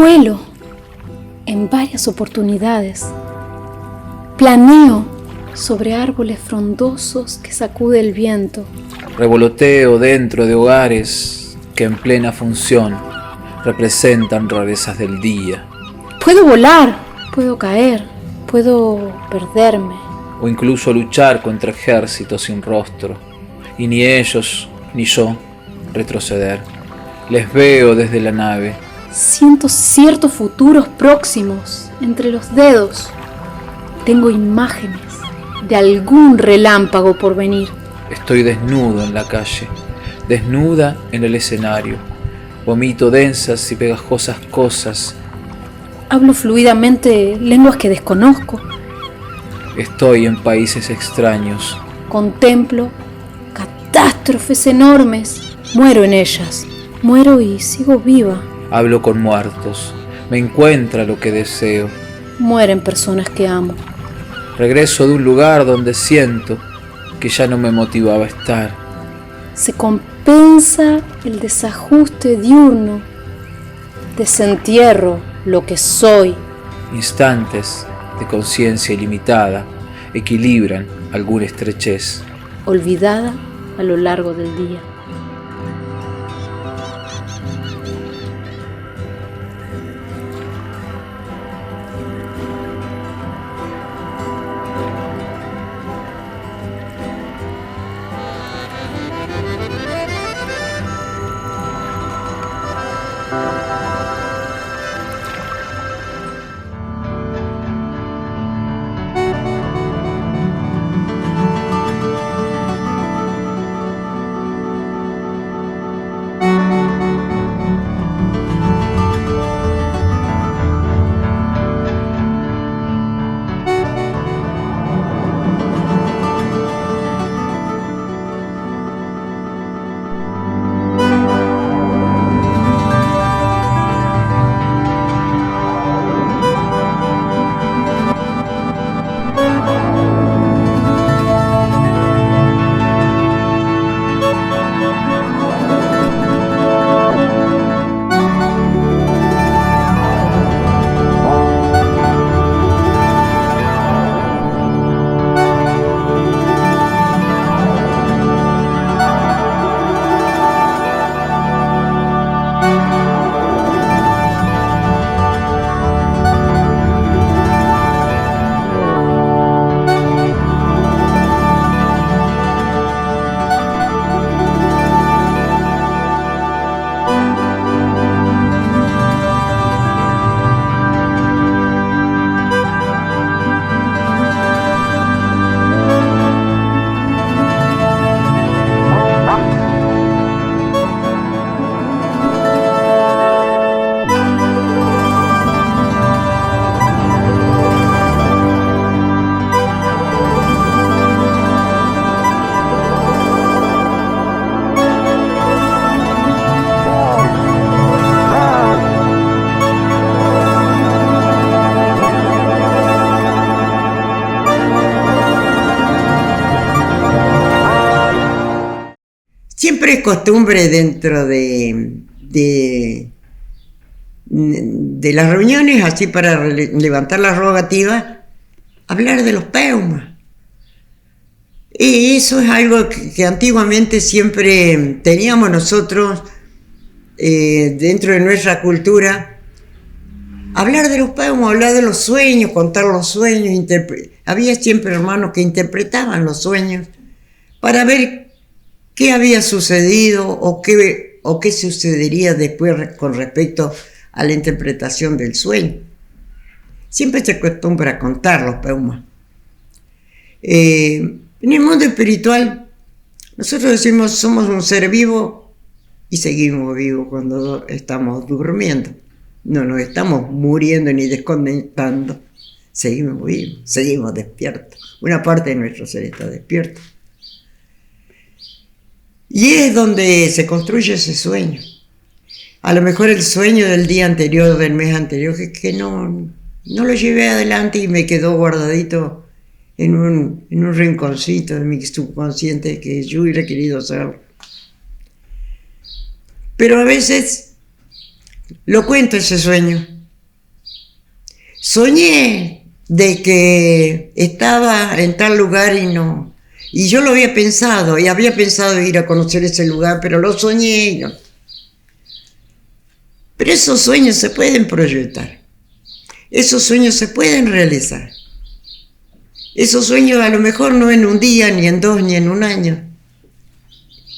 Vuelo en varias oportunidades. Planeo sobre árboles frondosos que sacude el viento. Revoloteo dentro de hogares que en plena función representan rarezas del día. Puedo volar, puedo caer, puedo perderme. O incluso luchar contra ejércitos sin rostro. Y ni ellos ni yo retroceder. Les veo desde la nave. Siento ciertos futuros próximos entre los dedos. Tengo imágenes de algún relámpago por venir. Estoy desnudo en la calle, desnuda en el escenario. Vomito densas y pegajosas cosas. Hablo fluidamente lenguas que desconozco. Estoy en países extraños. Contemplo catástrofes enormes. Muero en ellas. Muero y sigo viva. Hablo con muertos. Me encuentra lo que deseo. Mueren personas que amo. Regreso de un lugar donde siento que ya no me motivaba estar. Se compensa el desajuste diurno. Desentierro lo que soy. Instantes de conciencia ilimitada equilibran alguna estrechez. Olvidada a lo largo del día. Siempre es costumbre dentro de las reuniones, así para levantar la rogativa, hablar de los peumas. Y eso es algo que antiguamente siempre teníamos nosotros dentro de nuestra cultura. Hablar de los peumas, hablar de los sueños, contar los sueños. Había siempre hermanos que interpretaban los sueños para ver qué había sucedido o qué sucedería después con respecto a la interpretación del sueño. Siempre se acostumbra a contar los peumas. En el mundo espiritual, nosotros decimos somos un ser vivo y seguimos vivos cuando estamos durmiendo. No nos estamos muriendo ni desconectando. Seguimos vivos, seguimos despiertos. Una parte de nuestro ser está despierto. Y es donde se construye ese sueño. A lo mejor el sueño del día anterior, del mes anterior, que no lo llevé adelante y me quedó guardadito en un rinconcito de mi subconsciente que yo hubiera querido hacerlo. Pero a veces lo cuento ese sueño Soñé de que estaba en tal lugar y no. Y yo lo había pensado ir a conocer ese lugar, pero lo soñé y no. Pero esos sueños se pueden proyectar. Esos sueños se pueden realizar. Esos sueños a lo mejor no en un día, ni en 2, ni en un año.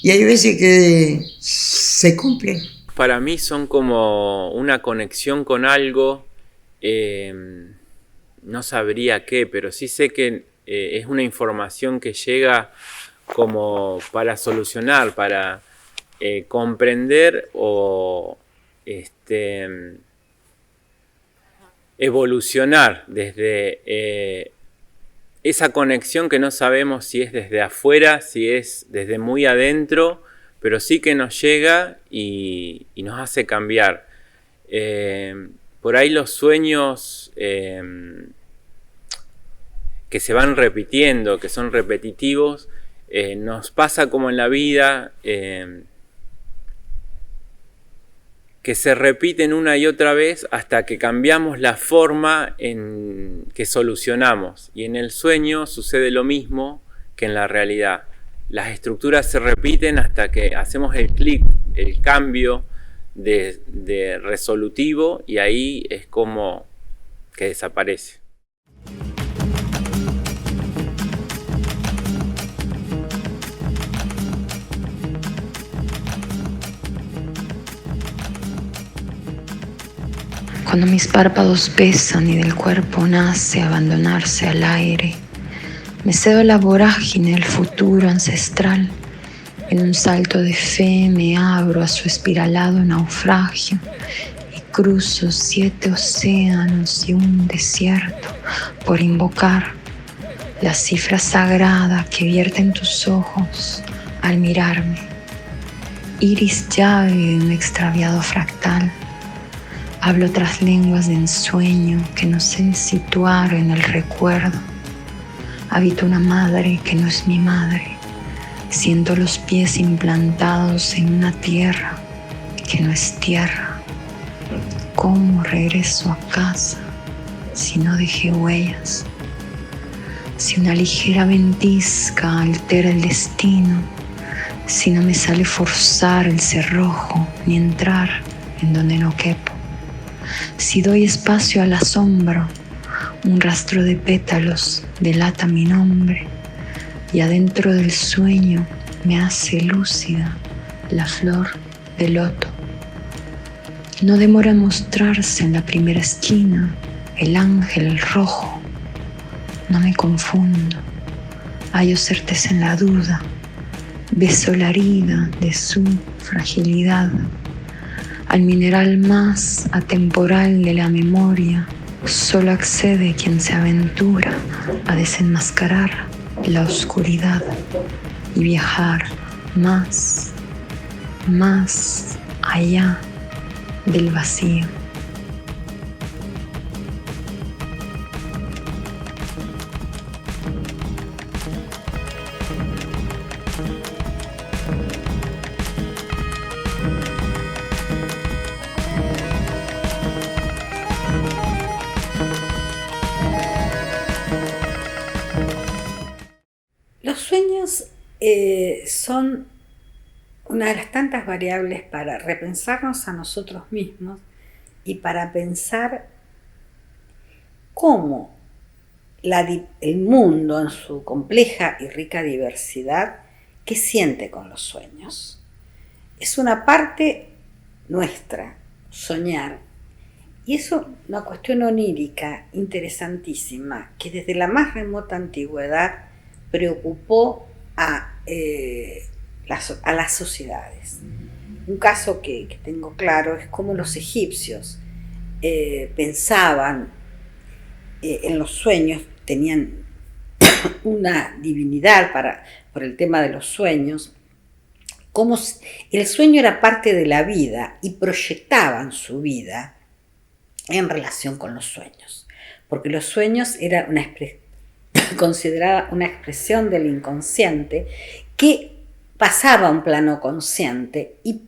Y hay veces que se cumplen. Para mí son como una conexión con algo, no sabría qué, pero sí sé que es una información que llega como para solucionar, para comprender o evolucionar desde esa conexión que no sabemos si es desde afuera, si es desde muy adentro, pero sí que nos llega y nos hace cambiar. Por ahí los sueños que se van repitiendo, que son repetitivos, nos pasa como en la vida, que se repiten una y otra vez hasta que cambiamos la forma en que solucionamos. Y en el sueño sucede lo mismo que en la realidad. Las estructuras se repiten hasta que hacemos el clic, el cambio de resolutivo, y ahí es como que desaparece. Cuando mis párpados pesan y del cuerpo nace abandonarse al aire, me cedo a la vorágine del futuro ancestral. En un salto de fe me abro a su espiralado naufragio y cruzo 7 océanos y un desierto por invocar la cifra sagrada que vierte en tus ojos al mirarme. Iris llave de un extraviado fractal. Hablo otras lenguas de ensueño que no sé situar en el recuerdo. Habito una madre que no es mi madre. Siento los pies implantados en una tierra que no es tierra. ¿Cómo regreso a casa si no dejé huellas? Si una ligera ventisca altera el destino, si no me sale forzar el cerrojo ni entrar en donde no quepo. Si doy espacio al asombro, un rastro de pétalos delata mi nombre y adentro del sueño me hace lúcida la flor de loto. No demora en mostrarse en la primera esquina el ángel rojo. No me confundo, hallo certeza en la duda, beso la herida de su fragilidad. Al mineral más atemporal de la memoria, solo accede quien se aventura a desenmascarar la oscuridad y viajar más allá del vacío. Los sueños son una de las tantas variables para repensarnos a nosotros mismos y para pensar cómo el mundo en su compleja y rica diversidad, ¿qué siente con los sueños? Es una parte nuestra, soñar. Y es una cuestión onírica interesantísima que desde la más remota antigüedad preocupó a las sociedades. Un caso que tengo claro es cómo los egipcios pensaban en los sueños, tenían una divinidad por el tema de los sueños, como el sueño era parte de la vida y proyectaban su vida en relación con los sueños, porque los sueños eran considerada una expresión del inconsciente que pasaba a un plano consciente y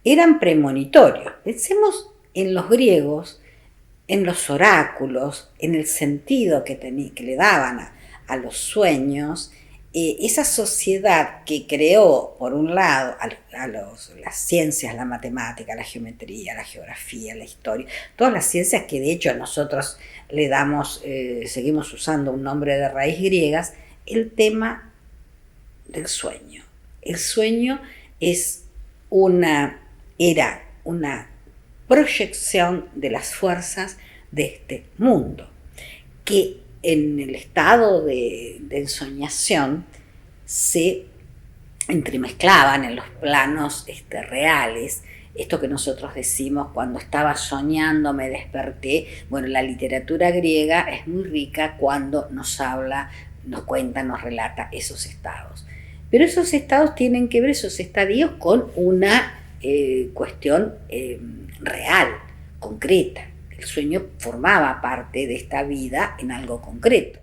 eran premonitorios. Pensemos en los griegos, en los oráculos, en el sentido que le daban a los sueños, esa sociedad que creó, por un lado, las ciencias, la matemática, la geometría, la geografía, la historia, todas las ciencias que de hecho nosotros le damos, seguimos usando un nombre de raíz griegas, el tema del sueño. El sueño era una proyección de las fuerzas de este mundo, que en el estado de ensoñación se entremezclaban en los planos reales. Esto que nosotros decimos, cuando estaba soñando me desperté. Bueno, la literatura griega es muy rica cuando nos habla, nos cuenta, nos relata esos estados. Pero esos estados tienen que ver, esos estadios, con una cuestión real, concreta. El sueño formaba parte de esta vida en algo concreto.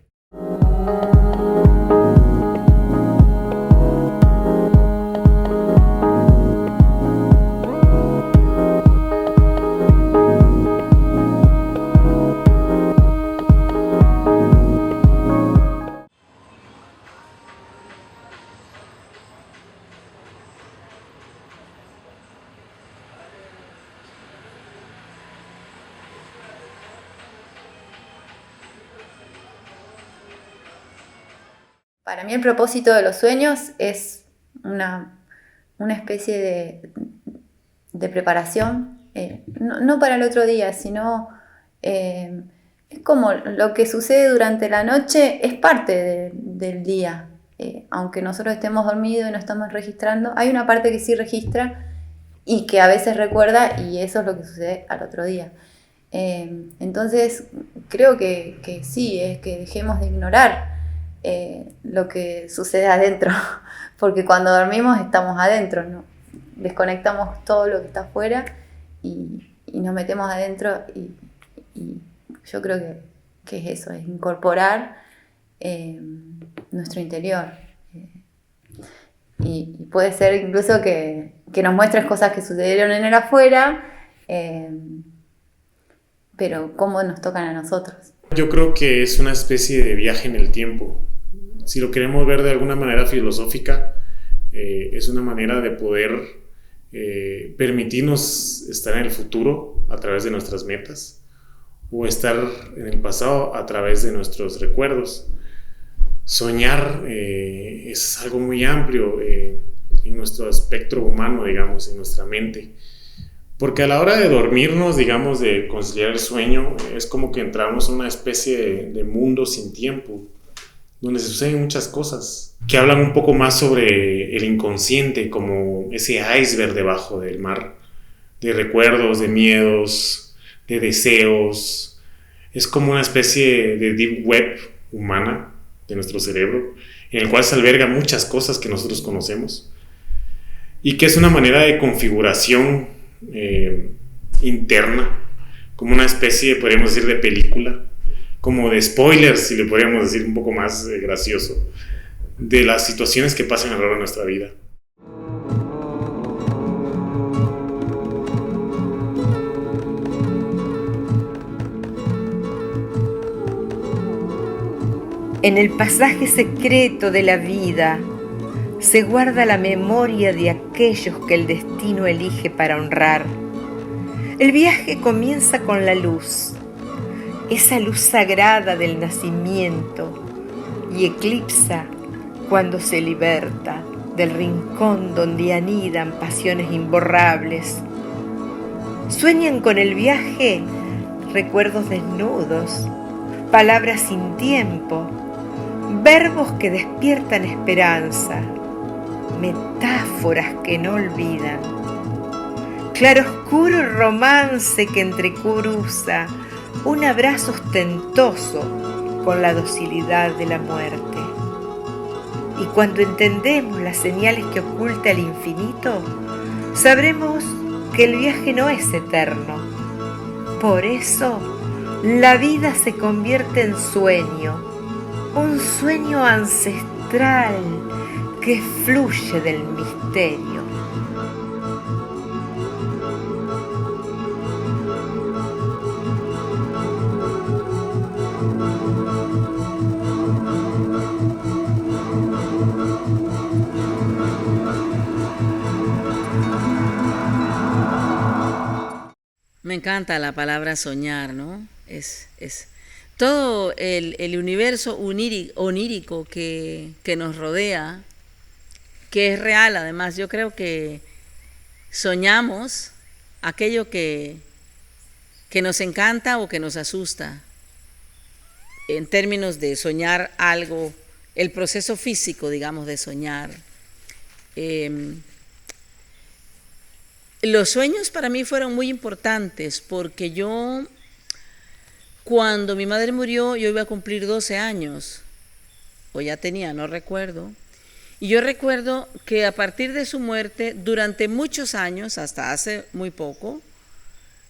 Para mí el propósito de los sueños es una especie de preparación, no para el otro día, sino es como lo que sucede durante la noche es parte del día. Aunque nosotros estemos dormidos y no estamos registrando, hay una parte que sí registra y que a veces recuerda, y eso es lo que sucede al otro día. Entonces creo que sí, es que dejemos de ignorar lo que sucede adentro, porque cuando dormimos estamos adentro, ¿no? Desconectamos todo lo que está afuera y nos metemos adentro, y yo creo que es eso, es incorporar nuestro interior, y puede ser incluso que nos muestres cosas que sucedieron en el afuera, pero cómo nos tocan a nosotros. Yo creo que es una especie de viaje en el tiempo. Si lo queremos ver de alguna manera filosófica, es una manera de poder permitirnos estar en el futuro a través de nuestras metas, o estar en el pasado a través de nuestros recuerdos. Soñar es algo muy amplio en nuestro espectro humano, digamos, en nuestra mente. Porque a la hora de dormirnos, digamos, de conciliar el sueño, es como que entramos en una especie de mundo sin tiempo, donde se suceden muchas cosas que hablan un poco más sobre el inconsciente, como ese iceberg debajo del mar, de recuerdos, de miedos, de deseos. Es como una especie de deep web humana de nuestro cerebro, en el cual se albergan muchas cosas que nosotros conocemos, y que es una manera de configuración interna, como una especie, podríamos decir, de película, como de spoilers, si le podríamos decir un poco más gracioso, de las situaciones que pasan a lo largo de nuestra vida. En el pasaje secreto de la vida se guarda la memoria de aquellos que el destino elige para honrar. El viaje comienza con la luz, esa luz sagrada del nacimiento, y eclipsa cuando se liberta del rincón donde anidan pasiones imborrables. Sueñan con el viaje recuerdos desnudos, palabras sin tiempo, verbos que despiertan esperanza, metáforas que no olvidan, claroscuro romance que entrecruza un abrazo ostentoso con la docilidad de la muerte. Y cuando entendemos las señales que oculta el infinito, sabremos que el viaje no es eterno. Por eso, la vida se convierte en sueño, un sueño ancestral que fluye del misterio. Me encanta la palabra soñar, ¿no? Es todo el universo onírico que nos rodea, que es real además. Yo creo que soñamos aquello que nos encanta o que nos asusta. En términos de soñar algo, el proceso físico, digamos, de soñar. Los sueños para mí fueron muy importantes porque cuando mi madre murió, yo iba a cumplir 12 años, o ya tenía, no recuerdo. Y yo recuerdo que a partir de su muerte, durante muchos años, hasta hace muy poco,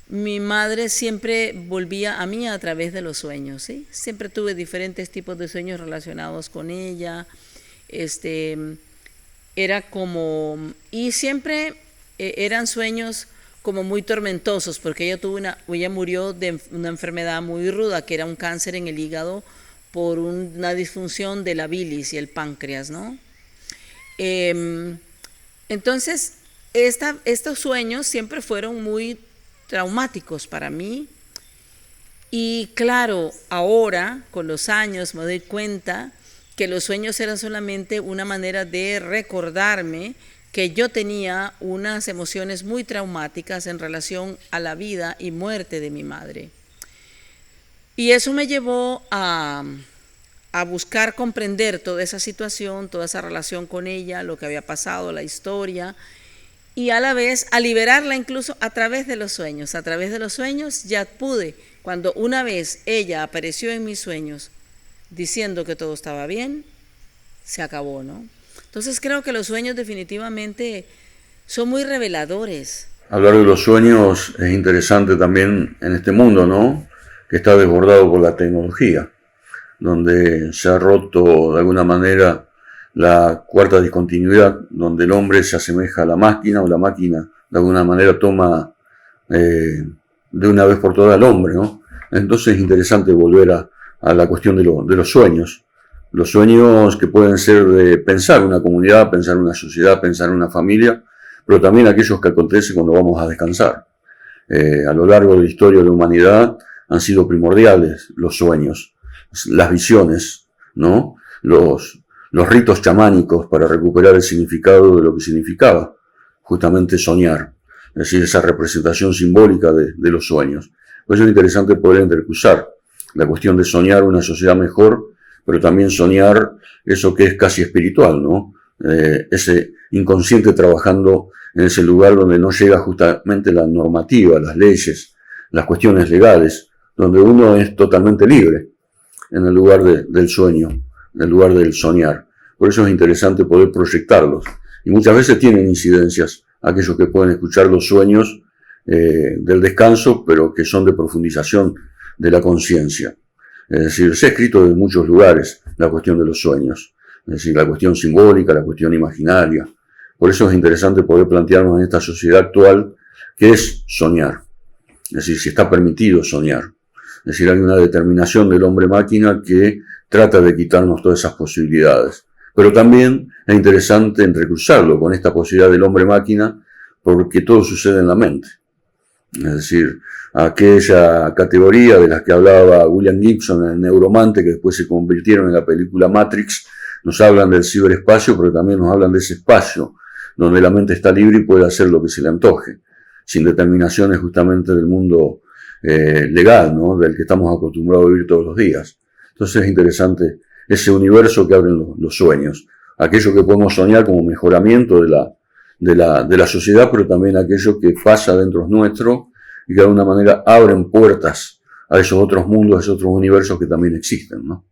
mi madre siempre volvía a mí a través de los sueños, ¿sí? Siempre tuve diferentes tipos de sueños relacionados con ella. Era como... Y siempre eran sueños como muy tormentosos, porque ella murió de una enfermedad muy ruda, que era un cáncer en el hígado por una disfunción de la bilis y el páncreas, ¿no? Entonces, estos sueños siempre fueron muy traumáticos para mí. Y claro, ahora, con los años, me doy cuenta que los sueños eran solamente una manera de recordarme que yo tenía unas emociones muy traumáticas en relación a la vida y muerte de mi madre. Y eso me llevó a buscar comprender toda esa situación, toda esa relación con ella, lo que había pasado, la historia, y a la vez a liberarla incluso a través de los sueños. A través de los sueños ya pude, cuando una vez ella apareció en mis sueños diciendo que todo estaba bien, se acabó, ¿no? Entonces creo que los sueños definitivamente son muy reveladores. Hablar de los sueños es interesante también en este mundo, ¿no? Que está desbordado por la tecnología, donde se ha roto de alguna manera la cuarta discontinuidad, donde el hombre se asemeja a la máquina o la máquina de alguna manera toma de una vez por todas al hombre, ¿no? Entonces es interesante volver a la cuestión de los sueños. Los sueños que pueden ser de pensar una comunidad, pensar una sociedad, pensar una familia, pero también aquellos que acontecen cuando vamos a descansar. A lo largo de la historia de la humanidad han sido primordiales los sueños, las visiones, ¿no? Los ritos chamánicos para recuperar el significado de lo que significaba justamente soñar, es decir, esa representación simbólica de los sueños. Por eso es interesante poder entrecruzar la cuestión de soñar una sociedad mejor, pero también soñar eso que es casi espiritual, ¿no? Ese inconsciente trabajando en ese lugar donde no llega justamente la normativa, las leyes, las cuestiones legales, donde uno es totalmente libre en el lugar del sueño, en el lugar del soñar. Por eso es interesante poder proyectarlos. Y muchas veces tienen incidencias aquellos que pueden escuchar los sueños del descanso, pero que son de profundización de la conciencia. Es decir, se ha escrito en muchos lugares la cuestión de los sueños, es decir, la cuestión simbólica, la cuestión imaginaria. Por eso es interesante poder plantearnos en esta sociedad actual qué es soñar, es decir, si está permitido soñar. Es decir, hay una determinación del hombre-máquina que trata de quitarnos todas esas posibilidades. Pero también es interesante entrecruzarlo con esta posibilidad del hombre-máquina porque todo sucede en la mente. Es decir, aquella categoría de las que hablaba William Gibson en el Neuromante, que después se convirtieron en la película Matrix, nos hablan del ciberespacio, pero también nos hablan de ese espacio donde la mente está libre y puede hacer lo que se le antoje, sin determinaciones justamente del mundo legal, ¿no? Del que estamos acostumbrados a vivir todos los días. Entonces es interesante ese universo que abren los sueños, aquello que podemos soñar como mejoramiento de la sociedad, pero también aquello que pasa dentro nuestro y que de alguna manera abren puertas a esos otros mundos, a esos otros universos que también existen, ¿no?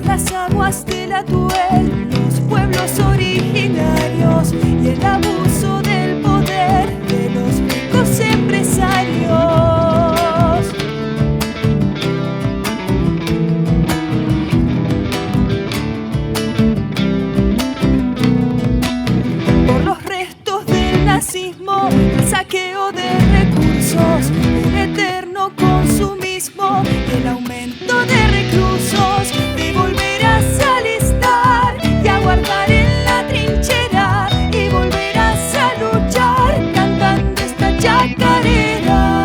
las aguas del Atuel, los pueblos originarios y el abuso del poder de los ricos empresarios. Por los restos del nazismo, el saqueo de recursos, el eterno consumismo y el aumento de reclusos, de volverás a alistar y a guardar en la trinchera y volverás a luchar cantando esta chacarera.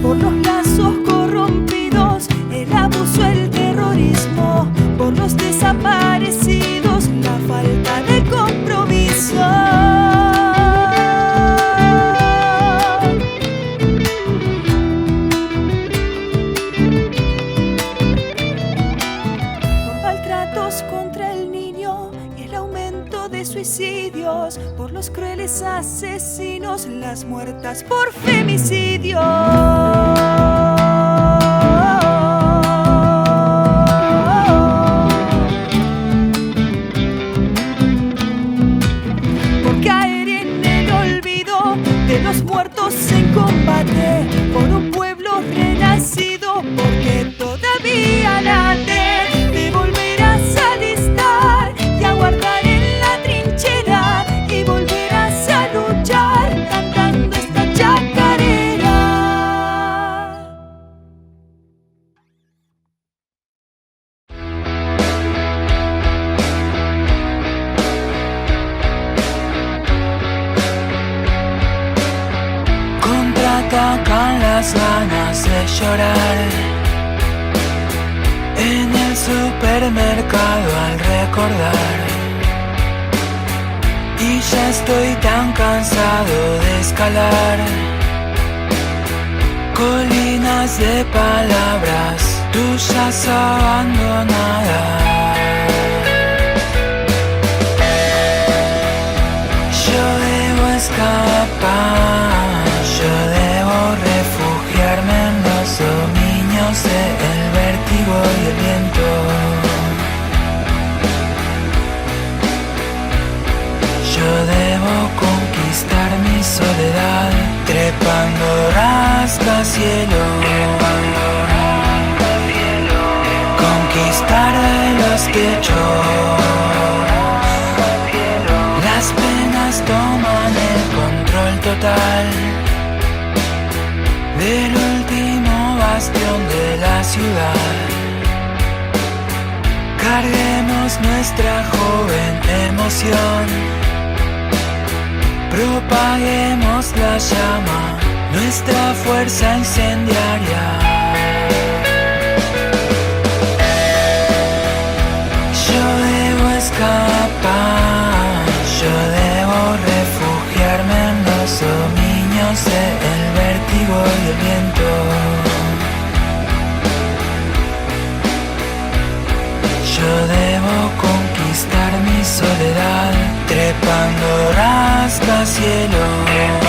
Por los lazos corrompidos, el abuso, el terrorismo, por los desaparecidos, la falta de compromiso. Por maltratos contra el niño y el aumento de suicidios, por los crueles asesinos, las muertas por femicidio. Por caer en el olvido de los muertos en combate, por un pueblo renacido, porque todavía late, te volverás a alistar y a guardar en la trinchera y volverás a luchar cantando esta chacarera. Contraatacan las ganas de llorar en el supermercado al recordar. Y ya estoy tan cansado de escalar colinas de palabras tuyas abandonadas. Yo debo escapar, yo debo refugiarme en los dominios del vértigo y el viento. Yo debo conquistar mi soledad, trepando rascacielos, conquistar los techos. Las penas toman el control total del último bastión de la ciudad. Carguemos nuestra joven emoción, propaguemos la llama, nuestra fuerza incendiaria. Yo debo escapar, yo debo refugiarme en los dominios del vértigo y el viento. Yo debo conquistar mi soledad, trepando rascacielos.